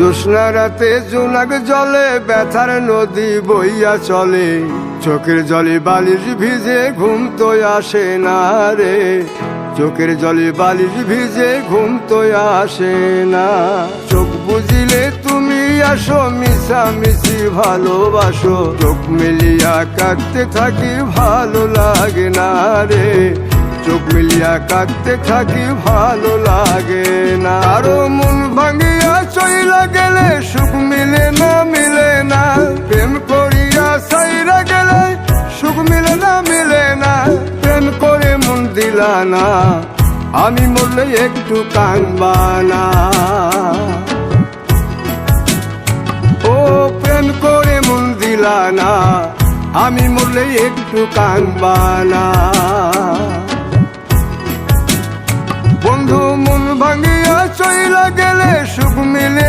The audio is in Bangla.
জ্যোৎস্না রাতে জোনাক জলে ব্যথার নদী বইয়া চলে, চোখের জলে বালিশ ভিজে ঘুম তো আসে না রে, চোখের জলে বালিশ ভিজে ঘুম তো আসে না। চোখ বুঝিলে তুমি আসো, মিশামিশি ভালোবাসো, চোখ মিলিয়া কাঁদতে থাকি ভালো লাগে না রে, চোখ মিলিয়া কাঁদতে থাকি ভালো লাগে না। আরো মন ভাঙিয়া চইলা গেলে সুখ মিলে না, মিলে না, প্রেম করিয়া সাইরা গেলে সুখ মিলে না, মিলে না, প্রেম করে মন দিলা না, আমি মরলে একটু কাঁদবা না। ও প্রেম করে মন দিলা না, আমি মরলে একটু কাঁদবা না। বন্ধু মন ভাঙিয়া চইলা গেলে সুখ মিলে